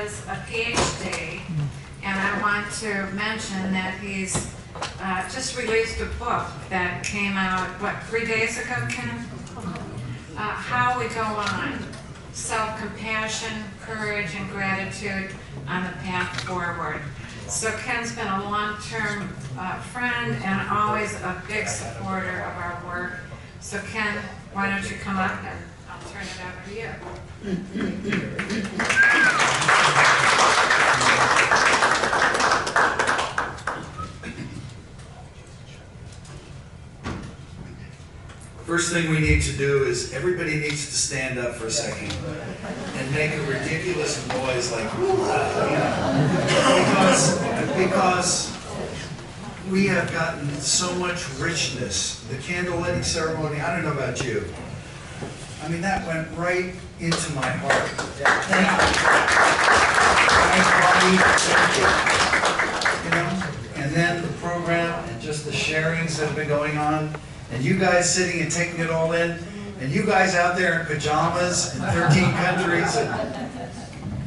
is a PhD, and I want to mention that he's just released a book that came out, what, 3 days ago, Ken? How We Go On, Self-Compassion, Courage, and Gratitude on the Path Forward. So Ken's been a long-term friend and always a big supporter of our work. So Ken, why don't you come up and I'll turn it over to you. First thing we need to do is everybody needs to stand up for a second and make a ridiculous noise like, because we have gotten so much richness. The candle lighting ceremony, I don't know about you. I mean, that went right into my heart. Thank you. You know, and then the program and just the sharings that have been going on. And you guys sitting and taking it all in, and you guys out there in pajamas in 13 countries, and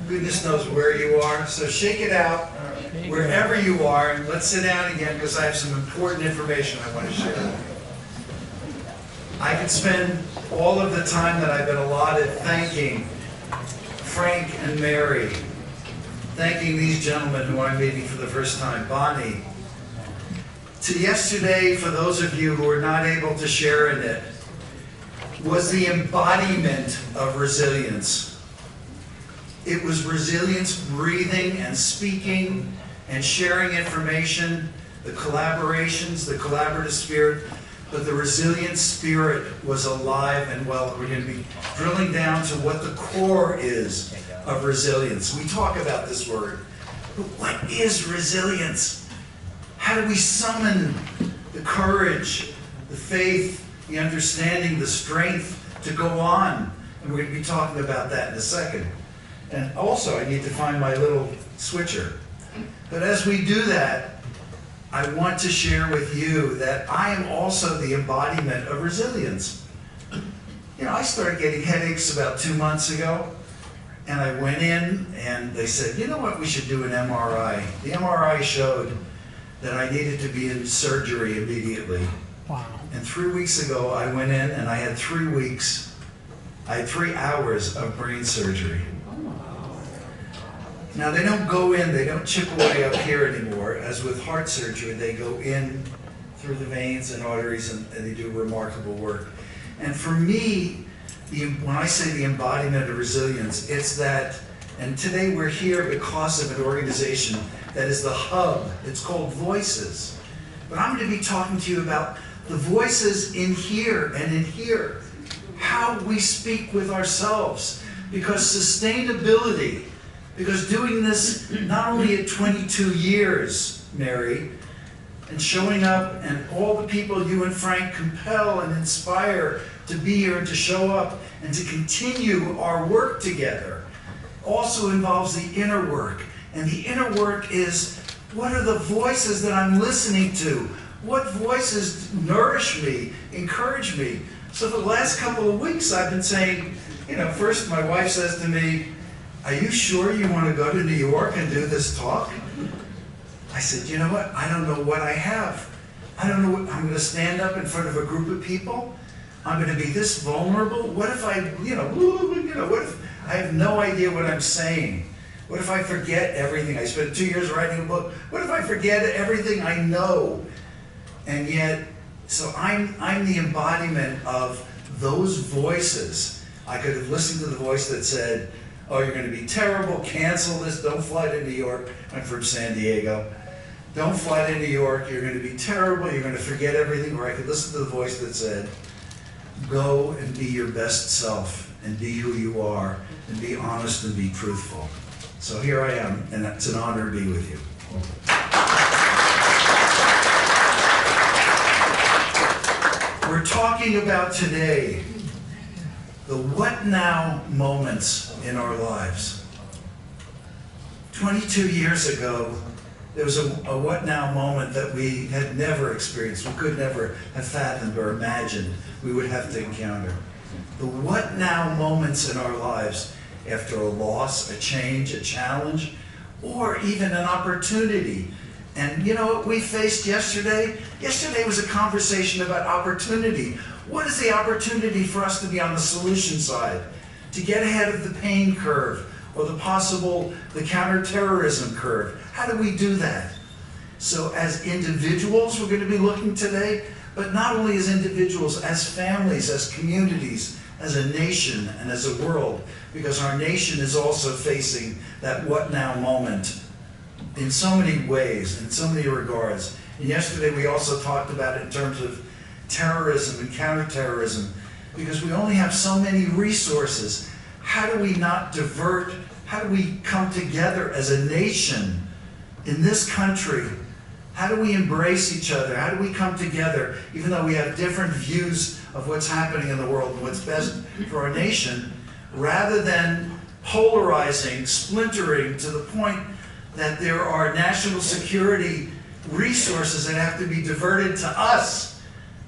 goodness knows where you are. So shake it out wherever you are, and let's sit down again because I have some important information I want to share. I could spend all of the time that I've been allotted thanking Frank and Mary, thanking these gentlemen who I'm meeting for the first time, Bonnie. To yesterday, for those of you who are not able to share in it, was the embodiment of resilience. It was resilience breathing and speaking and sharing information, the collaborations, the collaborative spirit, but the resilient spirit was alive and well. We're going to be drilling down to what the core is of resilience. We talk about this word, but what is resilience? How do we summon the courage, the faith, the understanding, the strength to go on? And we're going to be talking about that in a second. And also, I need to find my little switcher. But as we do that, I want to share with you that I am also the embodiment of resilience. You know, I started getting headaches about 2 months ago, and I went in and they said, you know what, we should do an MRI. The MRI showed that I needed to be in surgery immediately. Wow. And 3 weeks ago, I went in and I had 3 weeks, I had 3 hours of brain surgery. Now they don't go in, they don't chip away up here anymore. As with heart surgery, they go in through the veins and arteries and they do remarkable work. And for me, when I say the embodiment of resilience, it's that, and today we're here because of an organization that is the hub. It's called Voices. But I'm going to be talking to you about the voices in here and in here. How we speak with ourselves. Because sustainability, because doing this not only at 22 years, Mary, and showing up and all the people you and Frank compel and inspire to be here and to show up and to continue our work together, also involves the inner work. And the inner work is, what are the voices that I'm listening to? What voices nourish me, encourage me? So for the last couple of weeks, I've been saying, you know, first my wife says to me, are you sure you want to go to New York and do this talk? I said, you know what? I don't know what I have. I don't know what, I'm going to stand up in front of a group of people. I'm going to be this vulnerable. What if I, what if I have no idea what I'm saying? What if I forget everything? I spent 2 years writing a book. What if I forget everything I know? And yet, so I'm the embodiment of those voices. I could have listened to the voice that said, oh, you're going to be terrible, cancel this, don't fly to New York. I'm from San Diego. Don't fly to New York, you're going to be terrible, you're going to forget everything. Or I could listen to the voice that said, go and be your best self and be who you are and be honest and be truthful. So here I am, and it's an honor to be with you. We're talking about today the what now moments in our lives. 22 years ago, there was a what now moment that we had never experienced. We could never have fathomed or imagined we would have to encounter. The what now moments in our lives. after a loss, a change, a challenge, or even an opportunity. And you know what we faced yesterday? Yesterday was a conversation about opportunity. What is the opportunity for us to be on the solution side? To get ahead of the pain curve or the counterterrorism curve. How do we do that? So as individuals, we're going to be looking today, but not only as individuals, as families, as communities, as a nation, and as a world, because our nation is also facing that what now moment in so many ways, in so many regards. And yesterday we also talked about it in terms of terrorism and counterterrorism, because we only have so many resources. How do we not divert? How do we come together as a nation in this country? How do we embrace each other? How do we come together, even though we have different views of what's happening in the world and what's best for our nation, rather than polarizing, splintering to the point that there are national security resources that have to be diverted to us,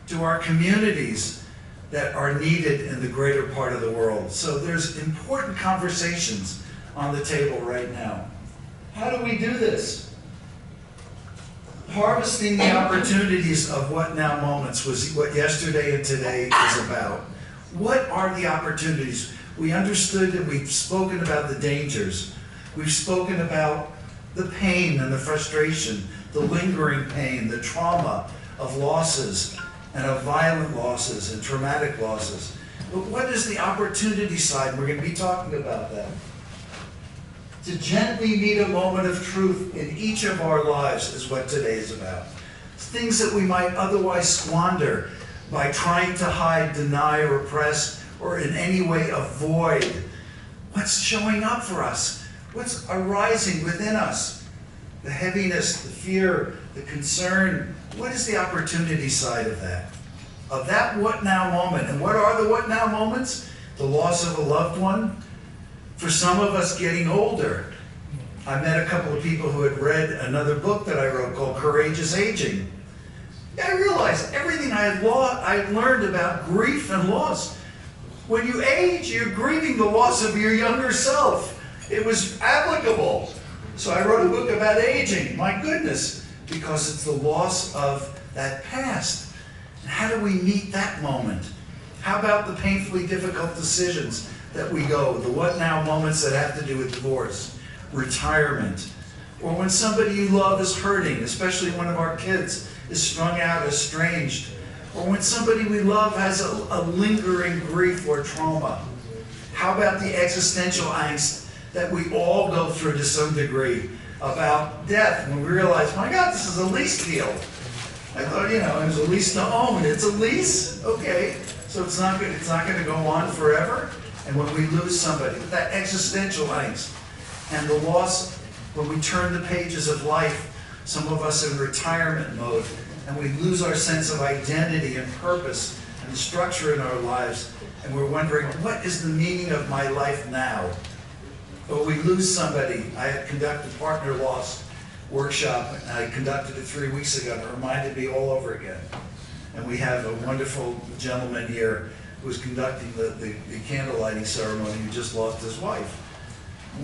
to our communities that are needed in the greater part of the world. So there's important conversations on the table right now. How do we do this? Harvesting the opportunities of what now moments was what yesterday and today is about. What are the opportunities? We understood that we've spoken about the dangers. We've spoken about the pain and the frustration, the lingering pain, the trauma of losses and of violent losses and traumatic losses. But what is the opportunity side? We're going to be talking about that. To gently meet a moment of truth in each of our lives is what today is about. Things that we might otherwise squander by trying to hide, deny, repress, or in any way avoid. What's showing up for us? What's arising within us? The heaviness, the fear, the concern. What is the opportunity side of that? Of that what now moment. And what are the what now moments? The loss of a loved one. For some of us getting older. I met a couple of people who had read another book that I wrote called Courageous Aging. I realized everything I had learned about grief and loss. When you age, you're grieving the loss of your younger self. It was applicable. So I wrote a book about aging. My goodness, because it's the loss of that past. And how do we meet that moment? How about the painfully difficult decisions that we go, the what now moments that have to do with divorce, retirement, or when somebody you love is hurting, especially one of our kids is strung out, estranged, or when somebody we love has a lingering grief or trauma. How about the existential angst that we all go through to some degree about death, when we realize, my God, this is a lease deal. I thought, it was a lease to own. It's a lease? Okay. So it's not going to go on forever? And when we lose somebody, that existential angst and the loss, when we turn the pages of life, some of us in retirement mode, and we lose our sense of identity and purpose and structure in our lives, and we're wondering, what is the meaning of my life now? Or we lose somebody. I had conducted partner loss workshop, and I conducted it 3 weeks ago, and it reminded me all over again. And we have a wonderful gentleman here who was conducting the candle lighting ceremony who just lost his wife.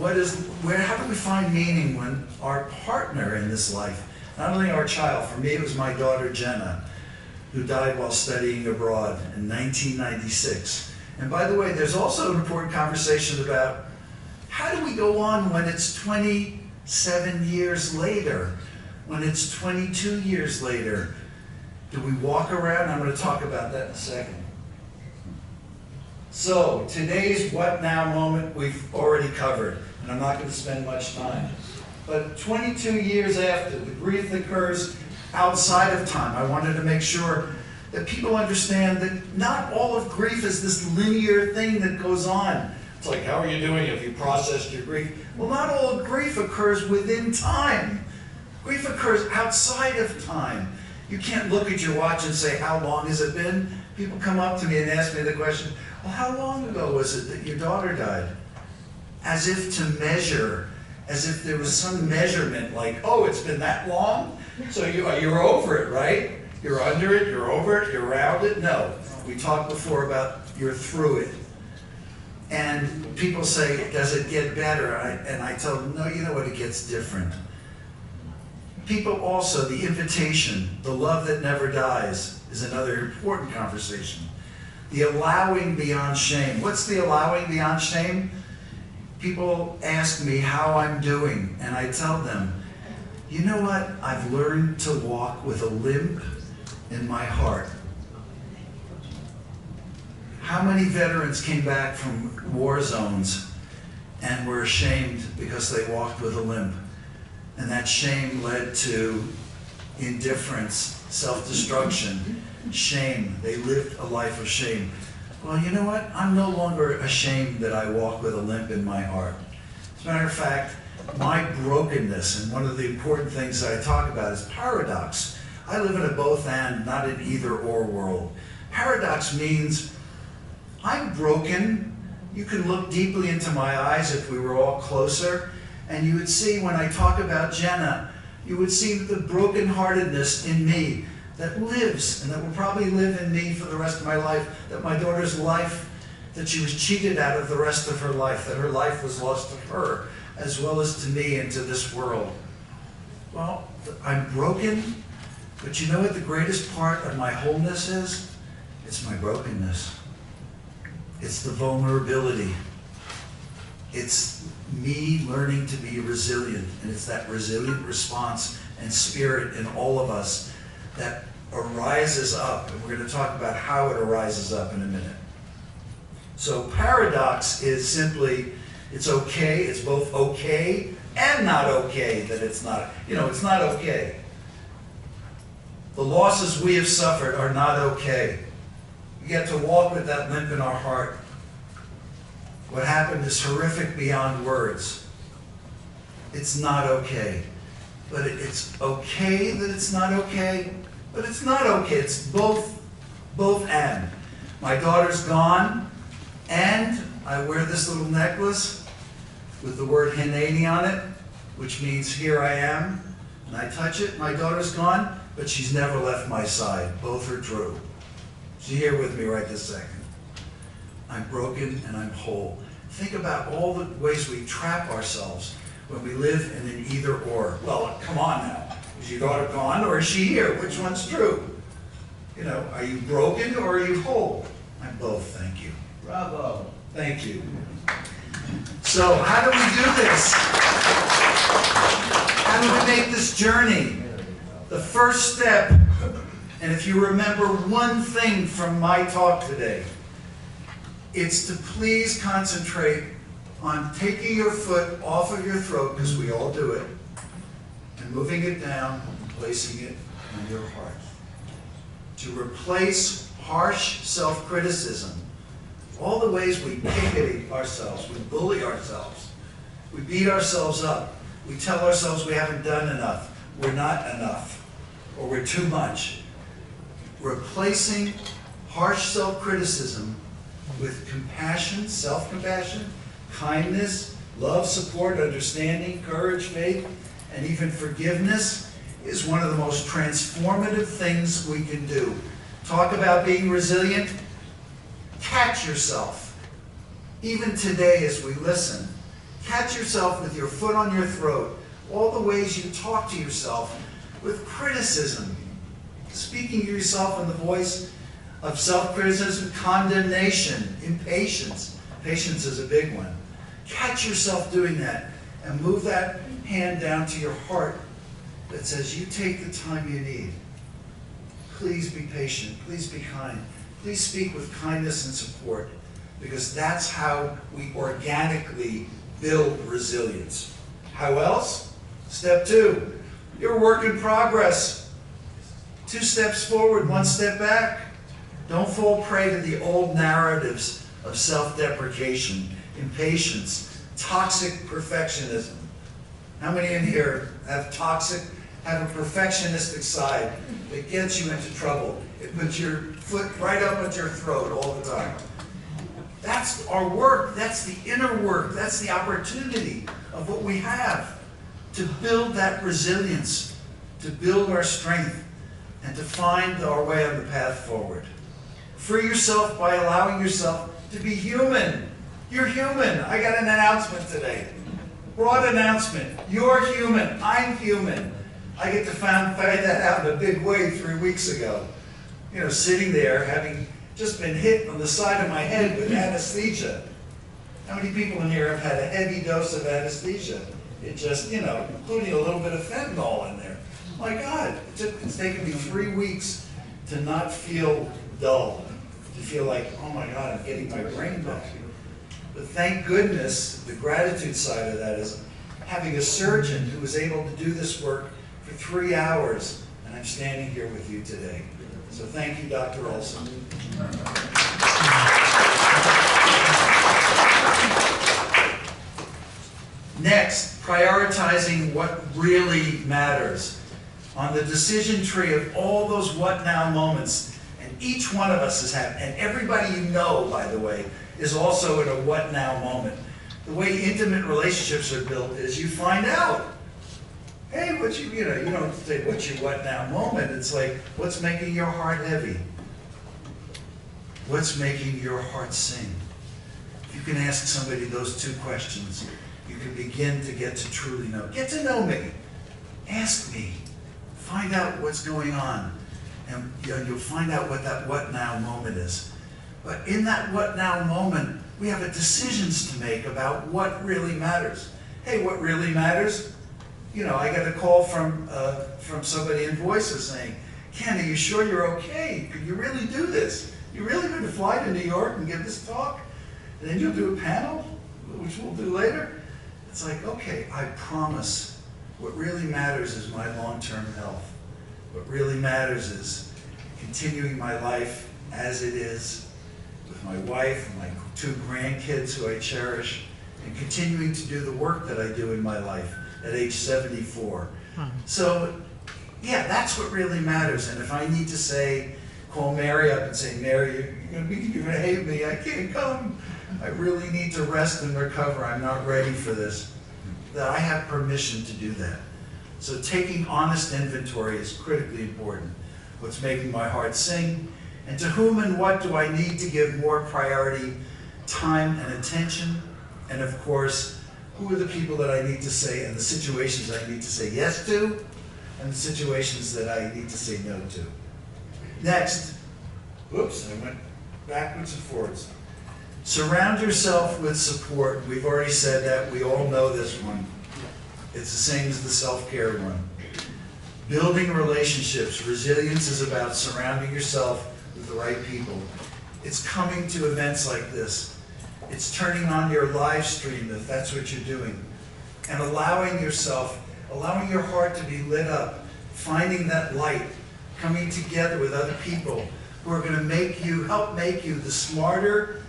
How do we find meaning when our partner in this life, not only our child, for me it was my daughter Jenna, who died while studying abroad in 1996. And by the way, there's also an important conversation about how do we go on when it's 27 years later, when it's 22 years later? Do we walk around? I'm going to talk about that in a second. So, today's what now moment we've already covered, and I'm not going to spend much time. But 22 years after, the grief occurs outside of time. I wanted to make sure that people understand that not all of grief is this linear thing that goes on. It's like, how are you doing if you processed your grief? Well, not all grief occurs within time. Grief occurs outside of time. You can't look at your watch and say, how long has it been? People come up to me and ask me the question, well, how long ago was it that your daughter died? As if to measure, as if there was some measurement, like, oh, it's been that long? So you're over it, right? You're under it, you're over it, you're around it? No. We talked before about you're through it. And people say, does it get better? And I tell them, no, you know what, it gets different. People also, the invitation, the love that never dies, is another important conversation. The allowing beyond shame. What's the allowing beyond shame? People ask me how I'm doing, and I tell them, you know what? I've learned to walk with a limp in my heart. How many veterans came back from war zones and were ashamed because they walked with a limp? And that shame led to indifference, self-destruction, shame. They lived a life of shame. Well, you know what? I'm no longer ashamed that I walk with a limp in my heart. As a matter of fact, my brokenness, and one of the important things that I talk about is paradox. I live in a both and, not an either or world. Paradox means I'm broken. You can look deeply into my eyes if we were all closer, and you would see when I talk about Jenna, you would see the brokenheartedness in me that lives and that will probably live in me for the rest of my life, that my daughter's life, that she was cheated out of the rest of her life, that her life was lost to her as well as to me and to this world. Well, I'm broken, but you know what the greatest part of my wholeness is? It's my brokenness. It's the vulnerability. It's me learning to be resilient, and it's that resilient response and spirit in all of us that arises up, and we're going to talk about how it arises up in a minute. So paradox is simply, it's okay, it's both okay and not okay that it's not, it's not okay. The losses we have suffered are not okay. We get to walk with that limp in our heart. What happened is horrific beyond words. It's not okay. But it's okay that it's not okay, but it's not okay. It's both and. My daughter's gone, and I wear this little necklace with the word Hineni on it, which means here I am, and I touch it. My daughter's gone, but she's never left my side. Both are true. She's here with me right this second. I'm broken and I'm whole. Think about all the ways we trap ourselves when we live in an either or. Well, come on now. Is your daughter gone or is she here? Which one's true? Are you broken or are you whole? I'm both, thank you. Bravo. Thank you. So how do we do this? How do we make this journey? The first step, and if you remember one thing from my talk today, it's to please concentrate on taking your foot off of your throat, because we all do it, and moving it down and placing it on your heart. To replace harsh self-criticism, all the ways we pick ourselves, we bully ourselves, we beat ourselves up, we tell ourselves we haven't done enough, we're not enough, or we're too much. Replacing harsh self-criticism with compassion, self-compassion, kindness, love, support, understanding, courage, faith, and even forgiveness is one of the most transformative things we can do. Talk about being resilient. Catch yourself. Even today as we listen, catch yourself with your foot on your throat, all the ways you talk to yourself with criticism, speaking to yourself in the voice of self-criticism, condemnation, impatience. Patience is a big one. Catch yourself doing that and move that hand down to your heart that says, you take the time you need. Please be patient. Please be kind. Please speak with kindness and support, because that's how we organically build resilience. How else? Step 2, you're a work in progress. 2 steps forward, 1 step back. Don't fall prey to the old narratives of self-deprecation, impatience, toxic perfectionism. How many in here have a perfectionistic side that gets you into trouble? It puts your foot right up at your throat all the time. That's our work. That's the inner work. That's the opportunity of what we have to build that resilience, to build our strength, and to find our way on the path forward. Free yourself by allowing yourself to be human. You're human. I got an announcement today. Broad announcement. You're human. I'm human. I get to find that out in a big way 3 weeks ago. You know, sitting there having just been hit on the side of my head with anesthesia. How many people in here have had a heavy dose of anesthesia? It just, you know, including a little bit of fentanyl in there. My God, it's taken me 3 weeks to not feel dull, to feel like, oh my God, I'm getting my brain back. But thank goodness, the gratitude side of that is having a surgeon who was able to do this work for 3 hours, and I'm standing here with you today. So thank you, Dr. Olson. Next, prioritizing what really matters. On the decision tree of all those what now moments, and each one of us has had, and everybody you know, by the way, is also in a what now moment. The way intimate relationships are built is you find out. Hey, you don't say what's your what now moment. It's like, what's making your heart heavy? What's making your heart sing? If you can ask somebody those 2 questions, you can begin to get to truly know. Get to know me. Ask me. Find out what's going on. And you'll find out what that what now moment is. But in that what now moment, we have decisions to make about what really matters. Hey, what really matters? You know, I got a call from somebody in Voices saying, Ken, are you sure you're okay? Could you really do this? You really going to fly to New York and give this talk? And then you'll do a panel, which we'll do later? It's like, okay, I promise. What really matters is my long-term health. What really matters is continuing my life as it is with my wife and my 2 grandkids who I cherish, and continuing to do the work that I do in my life at age 74. So, yeah, that's what really matters. And if I need to call Mary up and say, Mary, you're gonna hate me, I can't come. I really need to rest and recover. I'm not ready for this. That I have permission to do that. So taking honest inventory is critically important. What's making my heart sing? And to whom and what do I need to give more priority, time, and attention? And of course, who are the people that I need to say, and the situations I need to say yes to, and the situations that I need to say no to. Next, whoops, I went backwards and forwards. Surround yourself with support. We've already said that. We all know this one. It's the same as the self-care one. Building relationships. Resilience is about surrounding yourself with the right people. It's coming to events like this. It's turning on your live stream if that's what you're doing. And allowing your heart to be lit up. Finding that light. Coming together with other people who are going to help make you the smarter,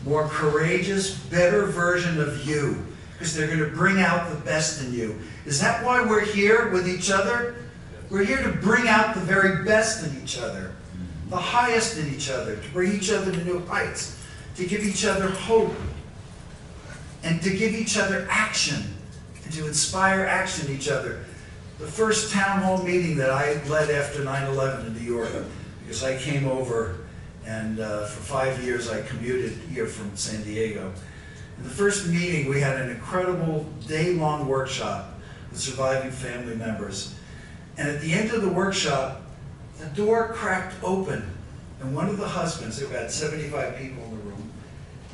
more courageous, better version of you, because they're going to bring out the best in you. Is that why we're here with each other? We're here to bring out the very best in each other, the highest in each other, to bring each other to new heights, to give each other hope, and to give each other action, and to inspire action in each other. The first town hall meeting that I led after 9/11 in New York, because I came over and for 5 years I commuted here from San Diego. In the first meeting, we had an incredible day-long workshop with surviving family members. And at the end of the workshop, the door cracked open, and one of the husbands, there were about 75 people in the room,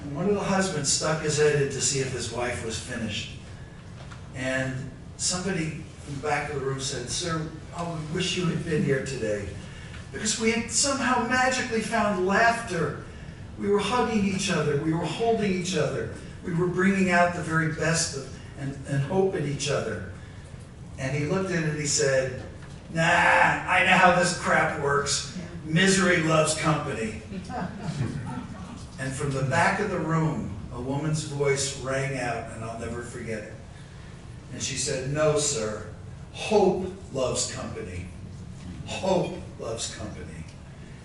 and one of the husbands stuck his head in to see if his wife was finished. And somebody from the back of the room said, "Sir, oh, we wish you had been here today, because we had somehow magically found laughter. We were hugging each other. We were holding each other. We were bringing out the very best and hope in each other." And he looked at it and he said, "Nah, I know how this crap works. Misery loves company." And from the back of the room, a woman's voice rang out, and I'll never forget it. And she said, "No, sir, hope loves company. Hope loves company."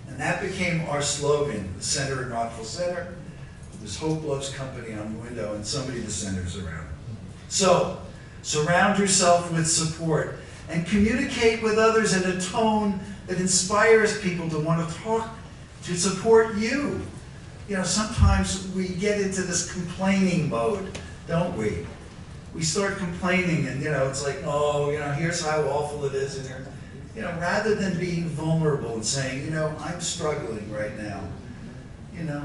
And that became our slogan, the center in Rockville Center. There's hope loves company on the window, and somebody the center's around. So, surround yourself with support and communicate with others in a tone that inspires people to want to talk, to support you. you know, sometimes we get into this complaining mode, don't we? We start complaining and, you know, it's like, oh, you know, here's how awful it is. And, you know, rather than being vulnerable and saying, you know, I'm struggling right now, you know,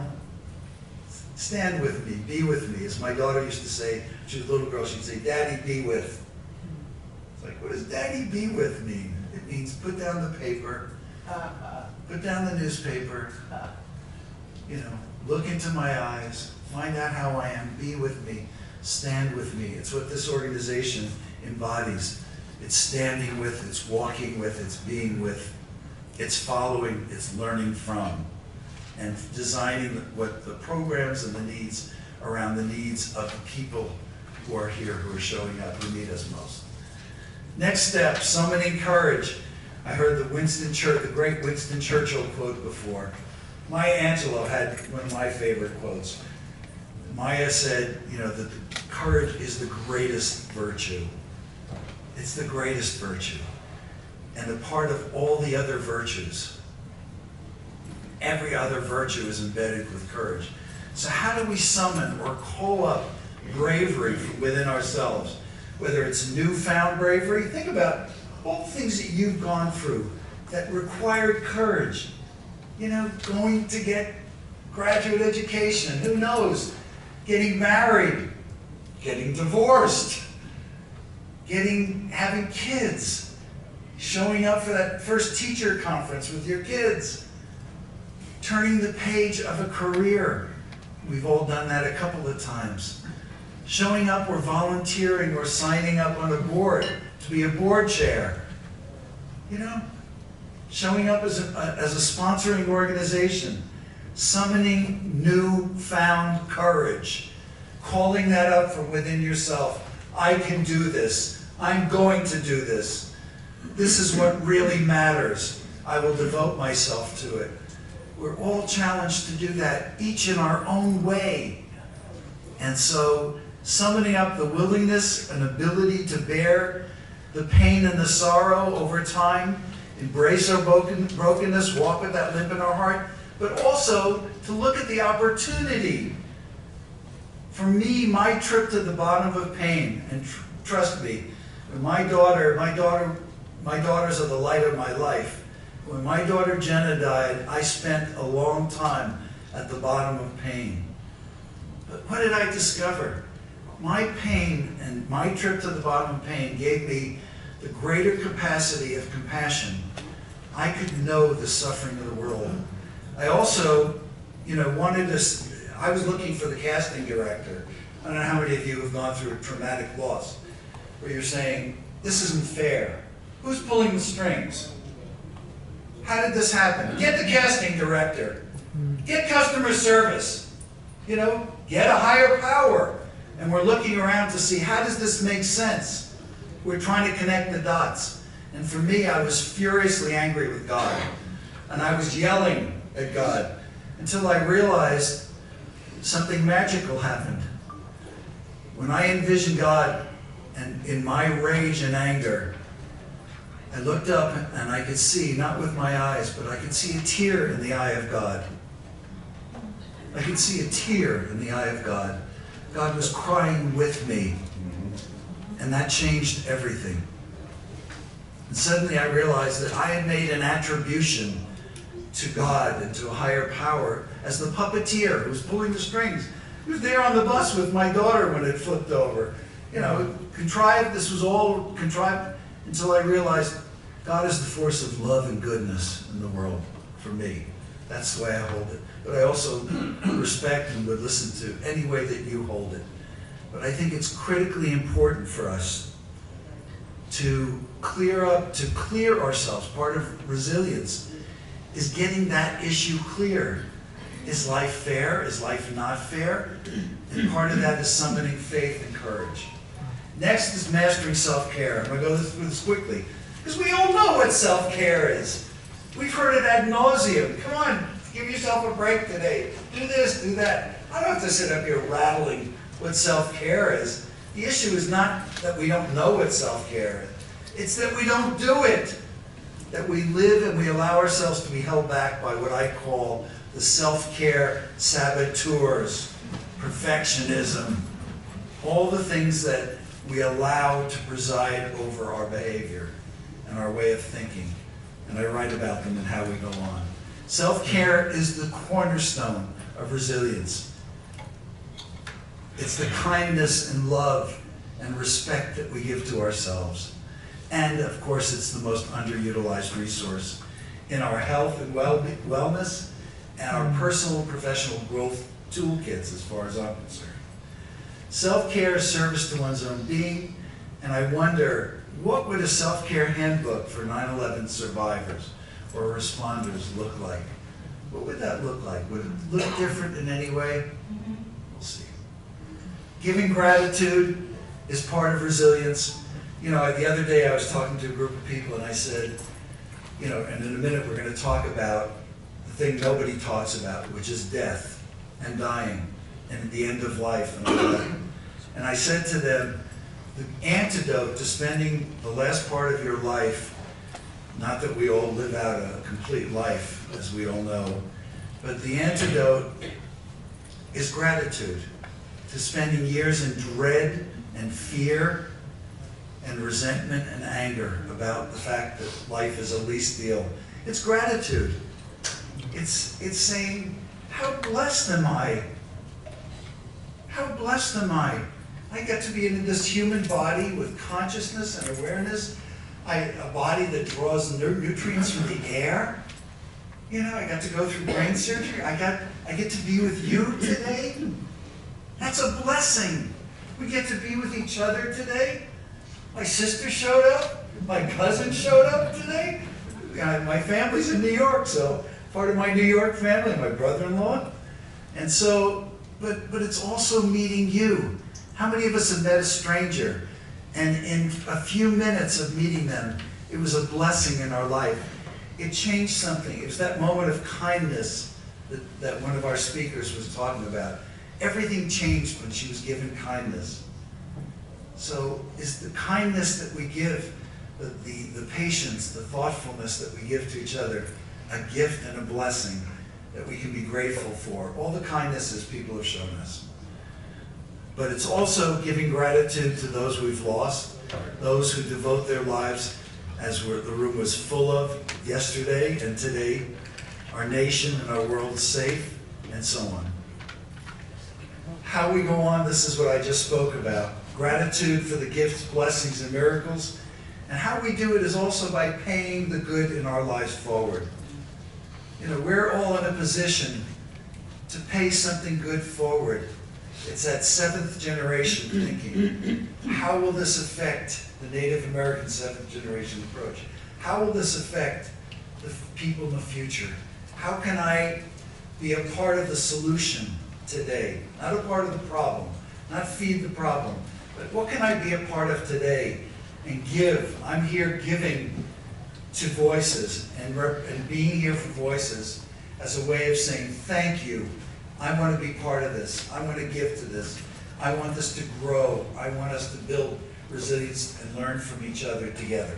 stand with me, be with me. As my daughter used to say, she was a little girl, she'd say, Daddy, be with. It's like, what does Daddy be with mean? It means put down the paper, put down the newspaper, you know, look into my eyes, find out how I am, be with me, stand with me. It's what this organization embodies. It's standing with, it's walking with, it's being with, it's following, it's learning from, and designing what the programs and the needs around the needs of the people who are here, who are showing up, who need us most. Next step, summoning courage. I heard the great Winston Churchill quote before. Maya Angelou had one of my favorite quotes. Maya said, you know, that courage is the greatest virtue. It's the greatest virtue. And a part of all the other virtues. Every other virtue is embedded with courage. So how do we summon or call up bravery from within ourselves? Whether it's newfound bravery, think about all the things that you've gone through that required courage. You know, going to get graduate education, who knows? Getting married, getting divorced, having kids, showing up for that first teacher conference with your kids, turning the page of a career. We've all done that a couple of times. Showing up or volunteering or signing up on a board to be a board chair. You know, showing up as a sponsoring organization, summoning newfound courage, calling that up from within yourself. I can do this. I'm going to do this. This is what really matters. I will devote myself to it. We're all challenged to do that, each in our own way. And so, summoning up the willingness and ability to bear the pain and the sorrow over time, embrace our brokenness, walk with that limp in our heart, but also to look at the opportunity. For me, my trip to the bottom of pain, and trust me, when my daughters are the light of my life. When my daughter Jenna died, I spent a long time at the bottom of pain. But what did I discover? My pain and my trip to the bottom of pain gave me the greater capacity of compassion. I could know the suffering of the world. I also, I was looking for the casting director. I don't know how many of you have gone through a traumatic loss, where you're saying, this isn't fair. Who's pulling the strings? How did this happen? Get the casting director. Get customer service. Get a higher power. And we're looking around to see, how does this make sense? We're trying to connect the dots. And for me, I was furiously angry with God. And I was yelling at God until I realized something magical happened. When I envisioned God, and in my rage and anger, I looked up and I could see, not with my eyes, but I could see a tear in the eye of God. I could see a tear in the eye of God. God was crying with me. And that changed everything. And suddenly I realized that I had made an attribution to God and to a higher power as the puppeteer who was pulling the strings. He was there on the bus with my daughter when it flipped over. Contrived, this was all contrived, until I realized God is the force of love and goodness in the world for me. That's the way I hold it. But I also respect and would listen to any way that you hold it. But I think it's critically important for us to clear ourselves. Part of resilience is getting that issue clear. Is life fair? Is life not fair? And part of that is summoning faith and courage. Next is mastering self-care. I'm going to go through this quickly, because we all know what self-care is. We've heard it ad nauseum. Come on, give yourself a break today. Do this, do that. I don't have to sit up here rattling what self-care is. The issue is not that we don't know what self-care is. It's that we don't do it. That we live and we allow ourselves to be held back by what I call the self-care saboteurs, perfectionism, all the things that we allow to preside over our behavior and our way of thinking. And I write about them and how we go on. Self-care is the cornerstone of resilience. It's the kindness and love and respect that we give to ourselves. And of course, it's the most underutilized resource in our health and wellness and our personal and professional growth toolkits, as far as I'm concerned. Self-care is service to one's own being, and I wonder, what would a self-care handbook for 9/11 survivors or responders look like? What would that look like? Would it look different in any way? We'll see. Giving gratitude is part of resilience. You know, the other day I was talking to a group of people and I said, you know, and in a minute we're going to talk about the thing nobody talks about, which is death and dying and the end of life and all that. And I said to them, the antidote to spending the last part of your life, not that we all live out a complete life, as we all know, but the antidote is gratitude. To spending years in dread and fear and resentment and anger about the fact that life is a least deal. It's gratitude. It's saying, how blessed am I? How blessed am I? I get to be in this human body with consciousness and awareness. A body that draws nutrients from the air. You know, I got to go through brain surgery. I get to be with you today. That's a blessing. We get to be with each other today. My sister showed up. My cousin showed up today. My family's in New York, so part of my New York family, my brother-in-law. And so, but it's also meeting you. How many of us have met a stranger, and in a few minutes of meeting them, it was a blessing in our life. It changed something. It was that moment of kindness that one of our speakers was talking about. Everything changed when she was given kindness. So is the kindness that we give, the patience, the thoughtfulness that we give to each other, a gift and a blessing that we can be grateful for? All the kindnesses people have shown us. But it's also giving gratitude to those we've lost, those who devote their lives, as the room was full of yesterday and today, our nation and our world safe, and so on. How we go on, this is what I just spoke about. Gratitude for the gifts, blessings, and miracles. And how we do it is also by paying the good in our lives forward. You know, we're all in a position to pay something good forward. It's that seventh generation thinking. How will this affect the Native American seventh generation approach? How will this affect the people in the future? How can I be a part of the solution today? Not a part of the problem, not feed the problem, but what can I be a part of today and give? I'm here giving to voices and being here for voices as a way of saying thank you. I want to be part of this. I want to give to this. I want this to grow. I want us to build resilience and learn from each other together.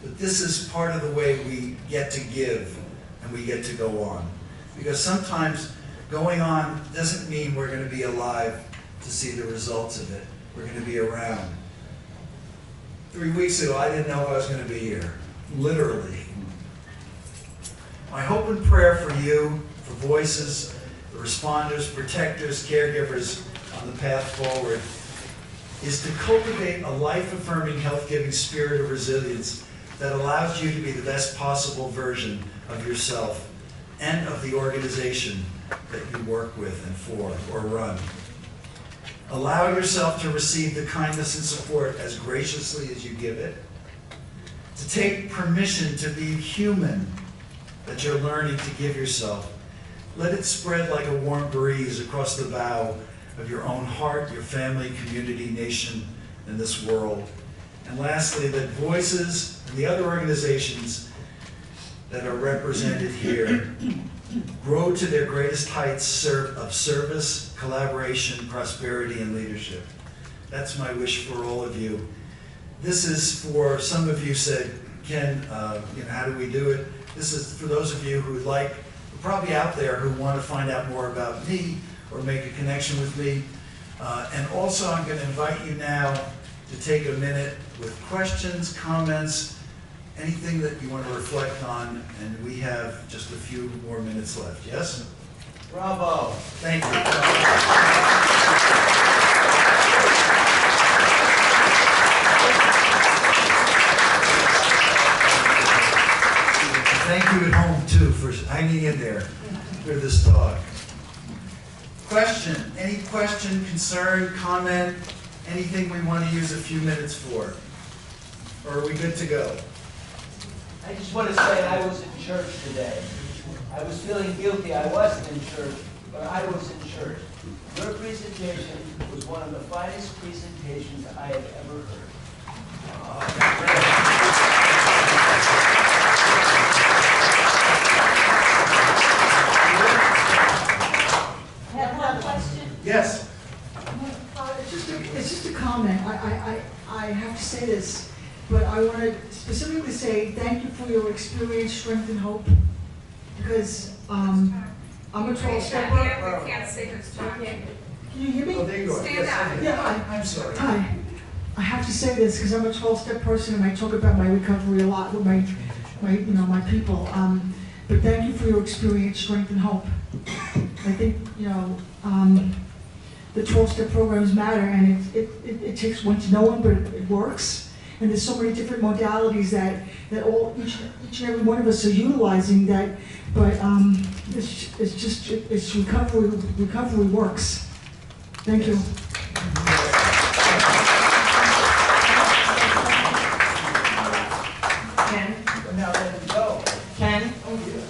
But this is part of the way we get to give and we get to go on. Because sometimes going on doesn't mean we're going to be alive to see the results of it. We're going to be around. 3 weeks ago, I didn't know if I was going to be here. Literally. My hope and prayer for you, for voices, the responders, protectors, caregivers on the path forward, is to cultivate a life-affirming, health-giving spirit of resilience that allows you to be the best possible version of yourself and of the organization that you work with and for or run. Allow yourself to receive the kindness and support as graciously as you give it. To take permission to be human that you're learning to give yourself. Let it spread like a warm breeze across the bow of your own heart, your family, community, nation, and this world. And lastly, that voices and the other organizations that are represented here grow to their greatest heights of service, collaboration, prosperity, and leadership. That's my wish for all of you. This is for, some of you said, Ken, how do we do it? This is for those of you who would like the probably out there who want to find out more about me or make a connection with me. And also, I'm going to invite you now to take a minute with questions, comments, anything that you want to reflect on, and we have just a few more minutes left. Yes? Bravo. Thank you. Thank you at home, too, for hanging in there through this talk. Question? Any question, concern, comment, anything we want to use a few minutes for? Or are we good to go? I just want to say I was in church today. I was feeling guilty. I wasn't in church, but I was in church. Your presentation was one of the finest presentations I have ever heard. I have one question. Yes. It's just a comment. I have to say this, but I want to specifically say thank you for your experience, strength, and hope. Because I'm a 12-stepper. We can't see who's talking. Can you hear me? Oh, there you are. Stand Yes. up. Yeah, hi. I'm sorry. Hi. I have to say this because I'm a 12-step person and I talk about my recovery a lot with my people. But thank you for your experience, strength, and hope. I think the 12-step programs matter, and it takes one to know one, but it works. And there's so many different modalities that each and every one of us are utilizing that. But it's recovery. Recovery works. Thank you. Ken? Now let it go. Ken? Oh, yeah.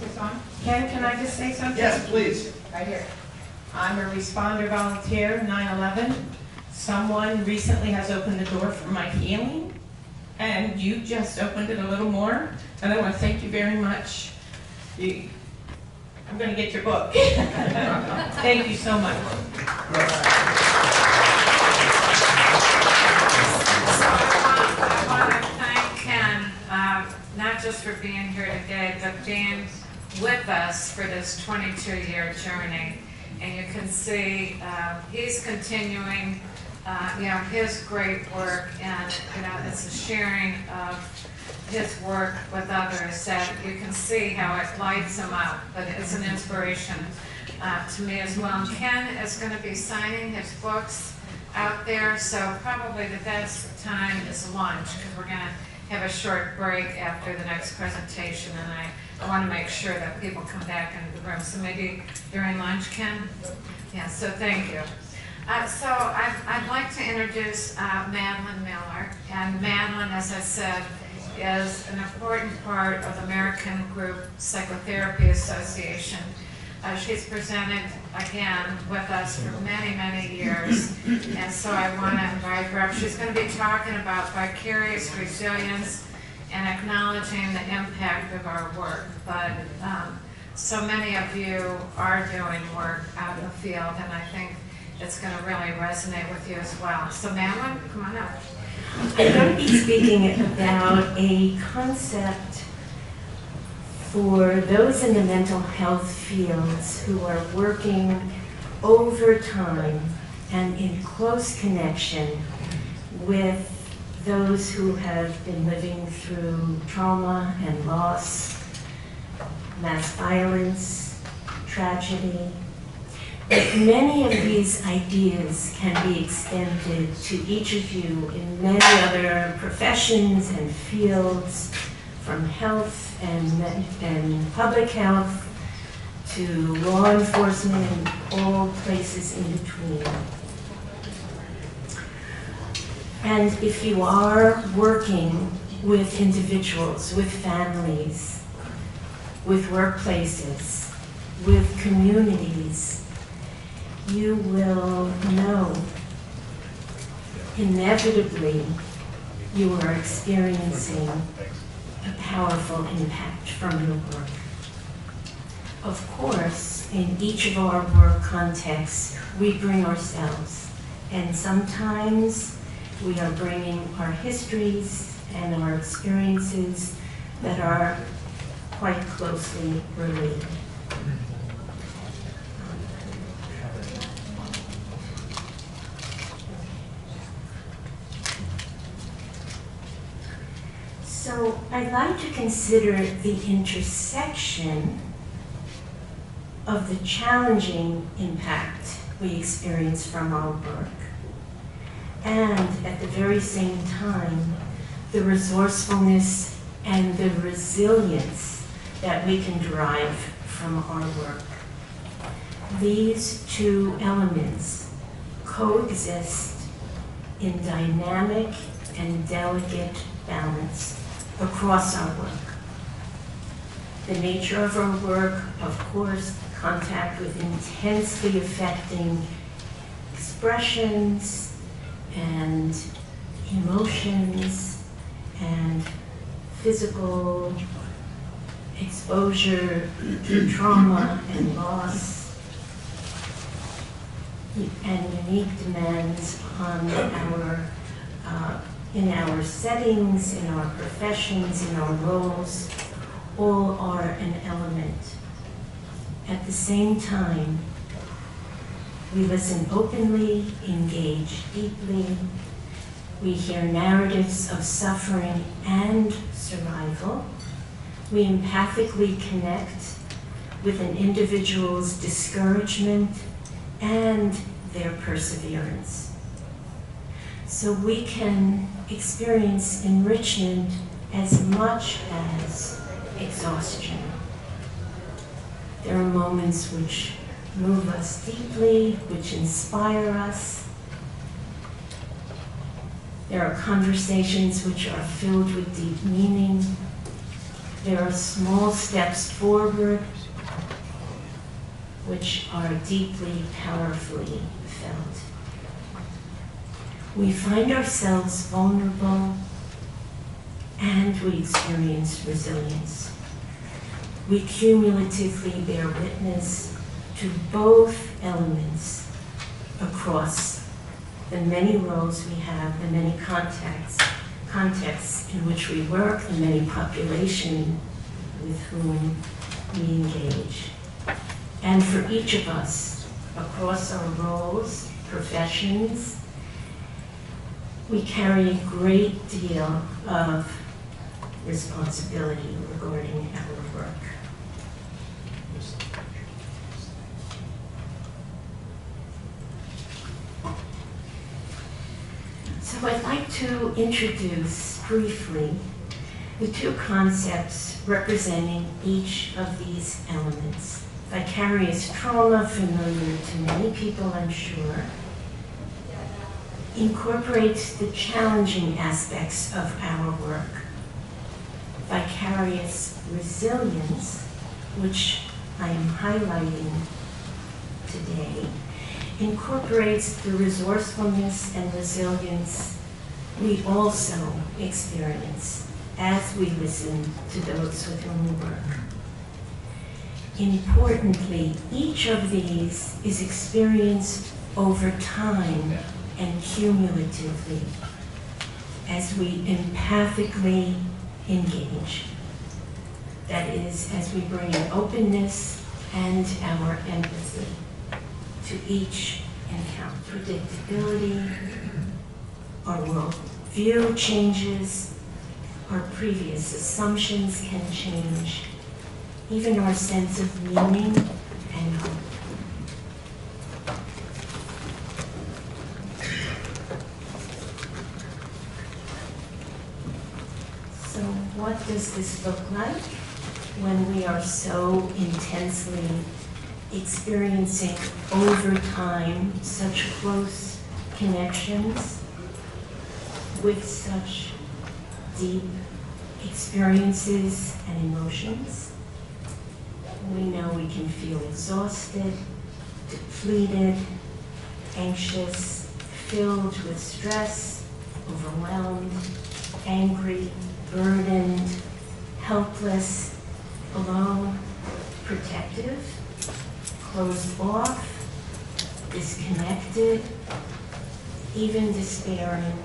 This on? Ken, can I just say something? Yes, please. Right here. I'm a responder volunteer, 9/11. Someone recently has opened the door for my healing, and you just opened it a little more, and I want to thank you very much. I'm going to get your book. Thank you so much. I want to thank Ken, not just for being here today, but being with us for this 22-year journey. And you can see he's continuing, his great work, and it's a sharing of his work with others that you can see how it lights him up. But it's an inspiration to me as well. And Ken is going to be signing his books out there, so probably the best time is lunch, because we're going to have a short break after the next presentation, and I want to make sure that people come back into the room. So maybe during lunch, Ken? Yeah, so thank you. So I'd like to introduce Madeline Miller. And Madeline, as I said, is an important part of the American Group Psychotherapy Association. She's presented again with us for many, many years. And so I want to invite her up. She's going to be talking about vicarious resilience and acknowledging the impact of our work. But so many of you are doing work out in the field, and I think it's going to really resonate with you as well. So Madeline, come on up. I'm going to be speaking about a concept for those in the mental health fields who are working over time and in close connection with those who have been living through trauma and loss, mass violence, tragedy. But many of these ideas can be extended to each of you in many other professions and fields, from health and public health to law enforcement and all places in between. And if you are working with individuals, with families, with workplaces, with communities, you will know inevitably you are experiencing a powerful impact from your work. Of course, in each of our work contexts, we bring ourselves, and sometimes we are bringing our histories and our experiences that are quite closely related. So I'd like to consider the intersection of the challenging impact we experience from our work, and at the very same time, the resourcefulness and the resilience that we can derive from our work. These two elements coexist in dynamic and delicate balance across our work. The nature of our work, of course, contact with intensely affecting expressions and emotions and physical exposure to trauma and loss and unique demands on in our settings, in our professions, in our roles, all are an element. At the same time, we listen openly, engage deeply, we hear narratives of suffering and survival, we empathically connect with an individual's discouragement and their perseverance. So we can experience enrichment as much as exhaustion. There are moments which move us deeply, which inspire us. There are conversations which are filled with deep meaning. There are small steps forward which are deeply, powerfully felt. We find ourselves vulnerable and we experience resilience. We cumulatively bear witness to both elements across the many roles we have, the many contexts in which we work, the many population with whom we engage. And for each of us, across our roles, professions, we carry a great deal of responsibility regarding our work. So I'd like to introduce briefly the two concepts representing each of these elements. Vicarious trauma, familiar to many people, I'm sure, incorporates the challenging aspects of our work. Vicarious resilience, which I am highlighting today, incorporates the resourcefulness and resilience we also experience as we listen to those with whom we work. Importantly, each of these is experienced over time and cumulatively as we empathically engage. That is, as we bring in openness and our empathy to each encounter. Predictability, our worldview changes, our previous assumptions can change, even our sense of meaning and hope. So what does this look like when we are so intensely experiencing over time such close connections with such deep experiences and emotions? We know we can feel exhausted, depleted, anxious, filled with stress, overwhelmed, angry, burdened, helpless, alone, protective, closed off, disconnected, even despairing,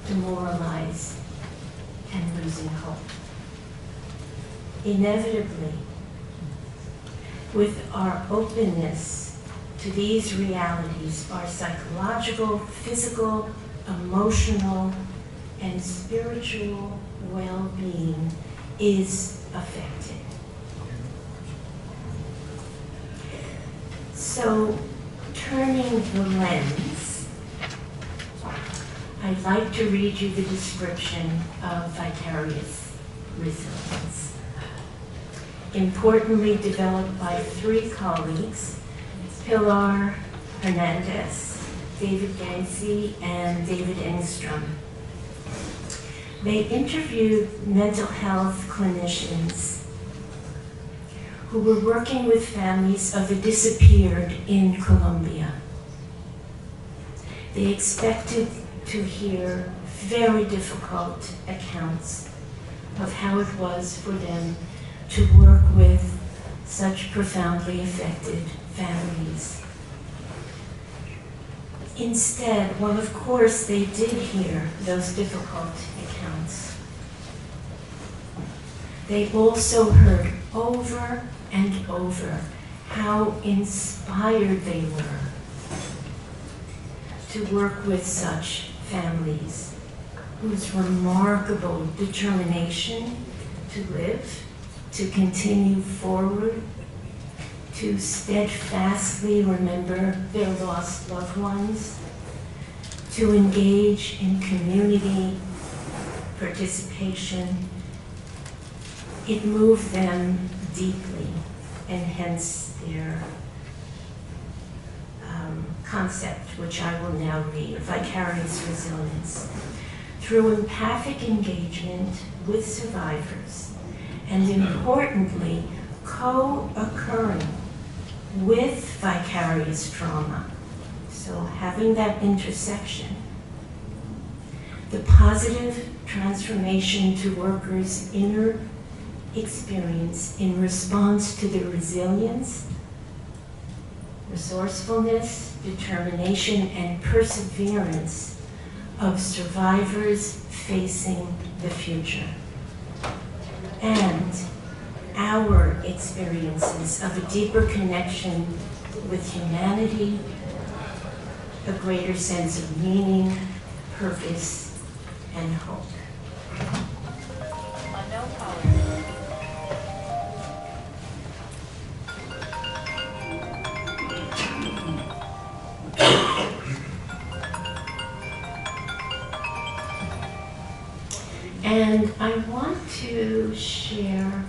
demoralized, and losing hope. Inevitably, with our openness to these realities, our psychological, physical, emotional, and spiritual well-being is affected. So, turning the lens, I'd like to read you the description of vicarious resilience. Importantly developed by 3 colleagues, Pilar Hernandez, David Gansey, and David Engstrom. They interviewed mental health clinicians who were working with families of the disappeared in Colombia. They expected to hear very difficult accounts of how it was for them to work with such profoundly affected families. Instead, well, of course, they did hear those difficult accounts. They also heard over and over how inspired they were to work with such families whose remarkable determination to live, to continue forward, to steadfastly remember their lost loved ones, to engage in community participation. It moved them deeply, and hence their concept, which I will now read, vicarious resilience. Through empathic engagement with survivors, and importantly, co-occurring with vicarious trauma, so having that intersection, the positive transformation to workers' inner experience in response to the resilience, resourcefulness, determination, and perseverance of survivors facing the future. And our experiences of a deeper connection with humanity, a greater sense of meaning, purpose, and hope. And I want to share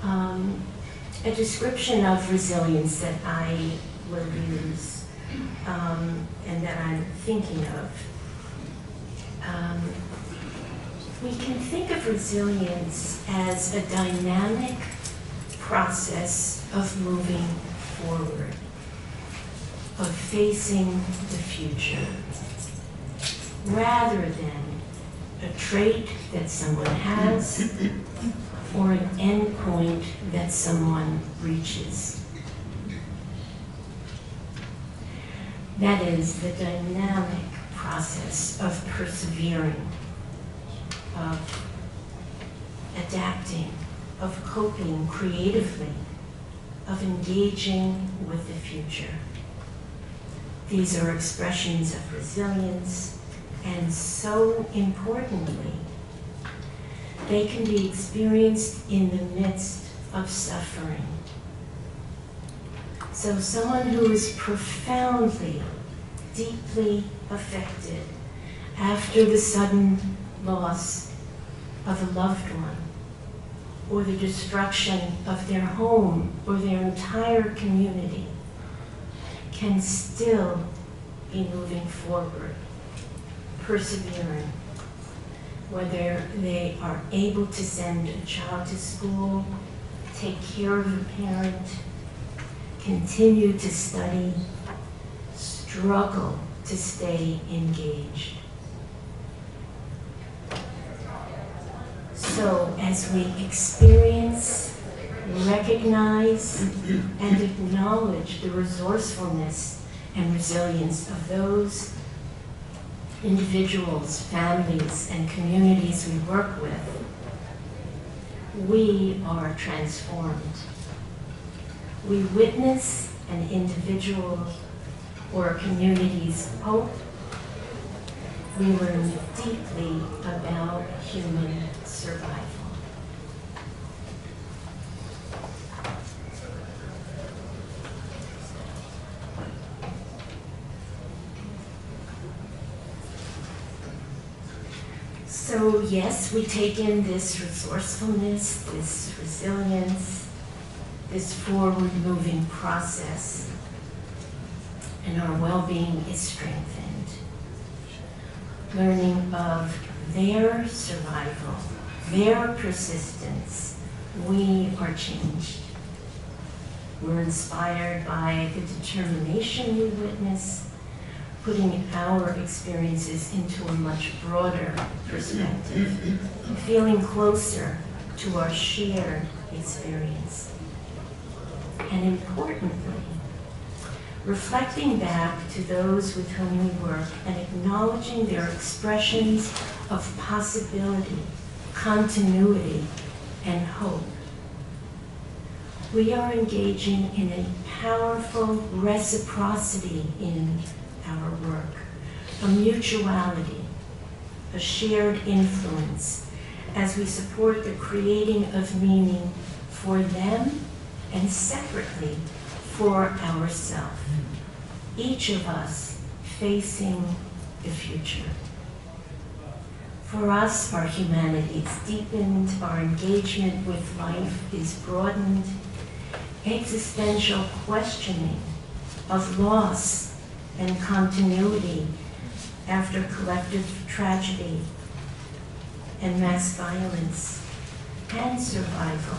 a description of resilience that I will use and that I'm thinking of. We can think of resilience as a dynamic process of moving forward, of facing the future, rather than a trait that someone has or an endpoint that someone reaches. That is the dynamic process of persevering, of adapting, of coping creatively, of engaging with the future. These are expressions of resilience, and so importantly, they can be experienced in the midst of suffering. So someone who is profoundly, deeply affected after the sudden loss of a loved one, or the destruction of their home or their entire community, can still be moving forward, persevering, whether they are able to send a child to school, take care of a parent, continue to study, struggle to stay engaged. So as we experience, recognize, and acknowledge the resourcefulness and resilience of those individuals, families, and communities we work with, we are transformed. We witness an individual or a community's hope. We learn deeply about human survival. So yes, we take in this resourcefulness, this resilience, this forward-moving process, and our well-being is strengthened. Learning of their survival, their persistence, we are changed. We're inspired by the determination we witness, putting our experiences into a much broader perspective, feeling closer to our shared experience. And importantly, reflecting back to those with whom we work and acknowledging their expressions of possibility, continuity, and hope. We are engaging in a powerful reciprocity in our work, a mutuality, a shared influence, as we support the creating of meaning for them and separately for ourselves, each of us facing the future. For us, our humanity is deepened, our engagement with life is broadened, existential questioning of loss and continuity after collective tragedy and mass violence and survival,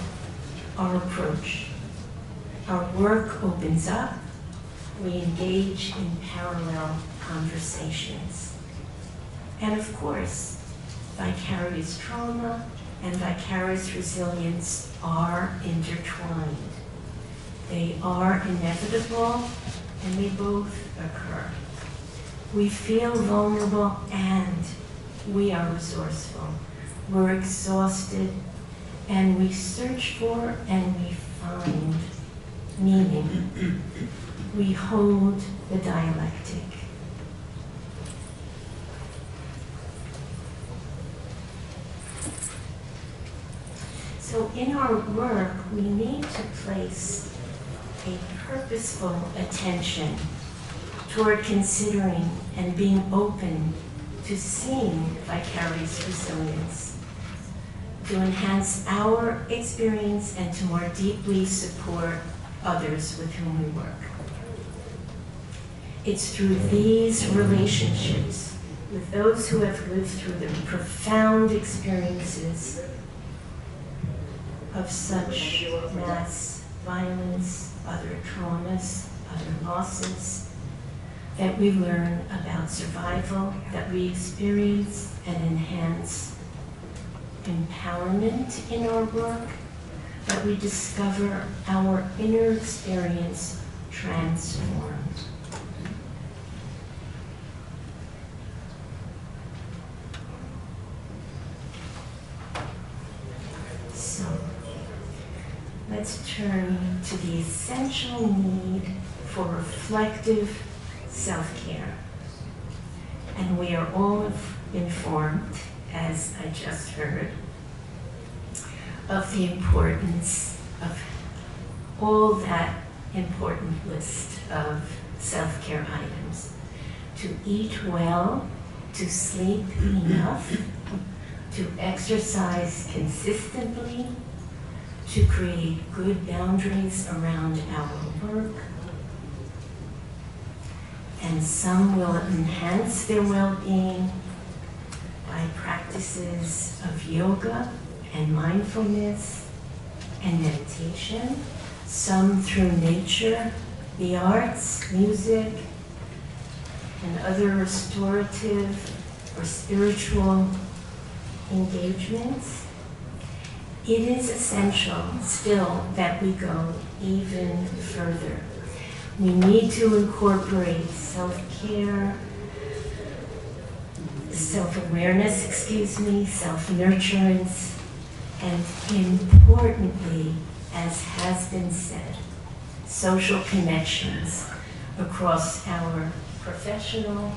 our approach. Our work opens up, we engage in parallel conversations. And of course, vicarious trauma and vicarious resilience are intertwined. They are inevitable, and they both occur. We feel vulnerable and we are resourceful. We're exhausted and we search for and we find meaning. We hold the dialectic. So in our work, we need to place a purposeful attention toward considering and being open to seeing vicarious resilience, to enhance our experience and to more deeply support others with whom we work. It's through these relationships with those who have lived through the profound experiences of such mass violence, other traumas, other losses, that we learn about survival, that we experience and enhance empowerment in our work, that we discover our inner experience transformed. So, let's turn to the essential need for reflective self-care. And we are all informed, as I just heard, of the importance of all that important list of self-care items. To eat well, to sleep enough, to exercise consistently, to create good boundaries around our work. And some will enhance their well-being by practices of yoga and mindfulness and meditation, some through nature, the arts, music, and other restorative or spiritual engagements. It is essential still that we go even further. We need to incorporate self-care, self-awareness, self-nurturance, and importantly, as has been said, social connections across our professional,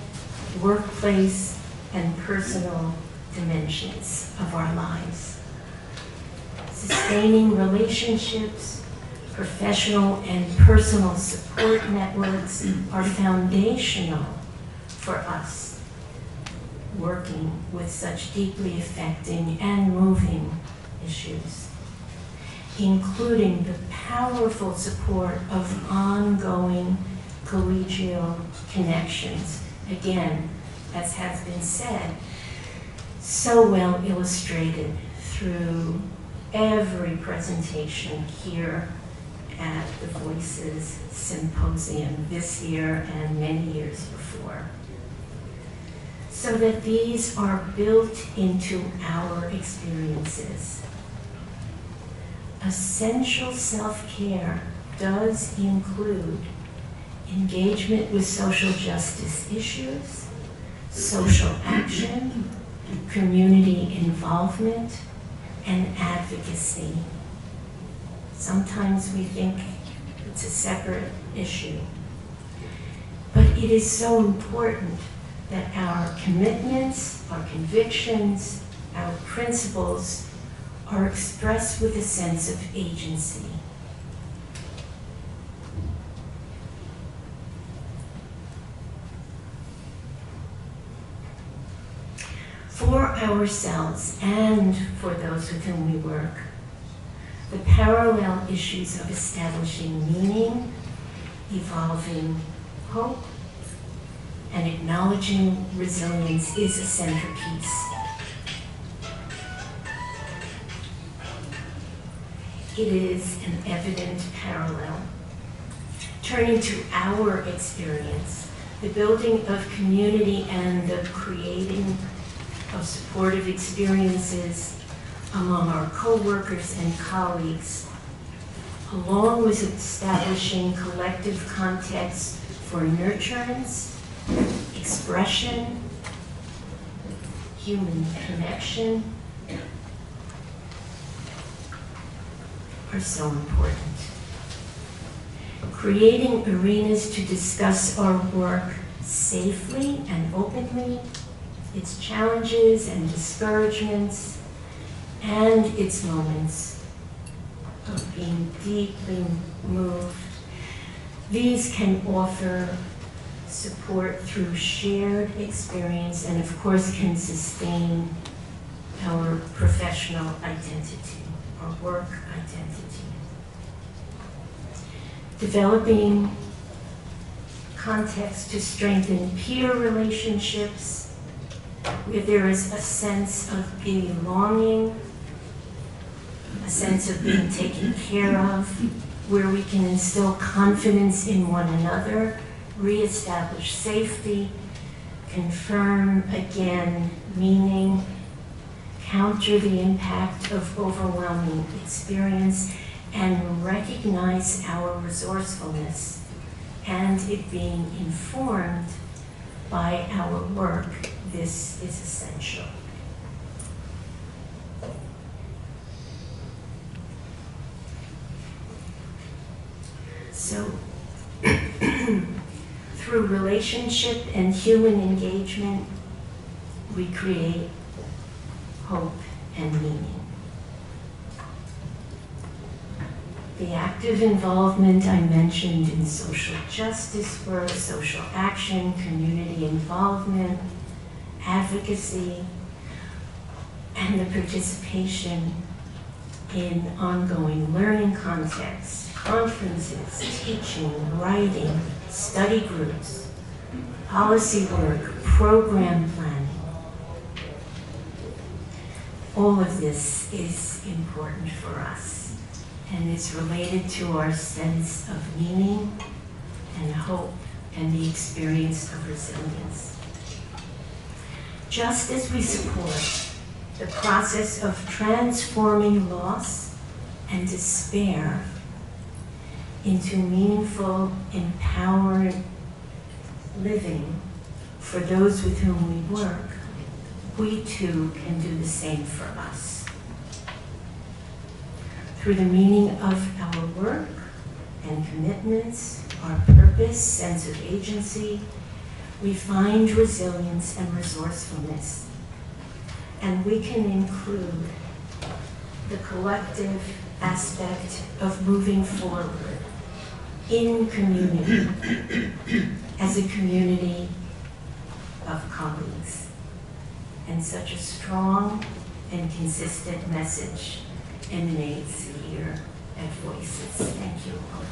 workplace, and personal dimensions of our lives. Sustaining relationships, professional and personal support networks are foundational for us working with such deeply affecting and moving issues, including the powerful support of ongoing collegial connections. Again, as has been said, so well illustrated through every presentation here at the Voices Symposium this year and many years before. So that these are built into our experiences. Essential self-care does include engagement with social justice issues, social action, community involvement, and advocacy. Sometimes we think it's a separate issue, but it is so important that our commitments, our convictions, our principles are expressed with a sense of agency. For ourselves and for those with whom we work, the parallel issues of establishing meaning, evolving hope, and acknowledging resilience is a centerpiece. It is an evident parallel. Turning to our experience, the building of community and the creating of supportive experiences among our co-workers and colleagues, along with establishing collective contexts for nurturance, expression, human connection, are so important. Creating arenas to discuss our work safely and openly, its challenges and discouragements, and its moments of being deeply moved. These can offer support through shared experience and of course can sustain our professional identity, our work identity. Developing context to strengthen peer relationships where there is a sense of belonging, a sense of being taken care of, where we can instill confidence in one another, reestablish safety, confirm again meaning, counter the impact of overwhelming experience, and recognize our resourcefulness and it being informed by our work. This is essential. So, through relationship and human engagement, we create hope and meaning. The active involvement I mentioned in social justice work, social action, community involvement, advocacy, and the participation in ongoing learning contexts, conferences, teaching, writing, study groups, policy work, program planning. All of this is important for us and is related to our sense of meaning and hope and the experience of resilience. Just as we support the process of transforming loss and despair into meaningful, empowered living for those with whom we work, we too can do the same for us. Through the meaning of our work and commitments, our purpose, sense of agency, we find resilience and resourcefulness. and we can include the collective aspect of moving forward in community, as a community of colleagues. And such a strong and consistent message emanates here at Voices. Thank you all.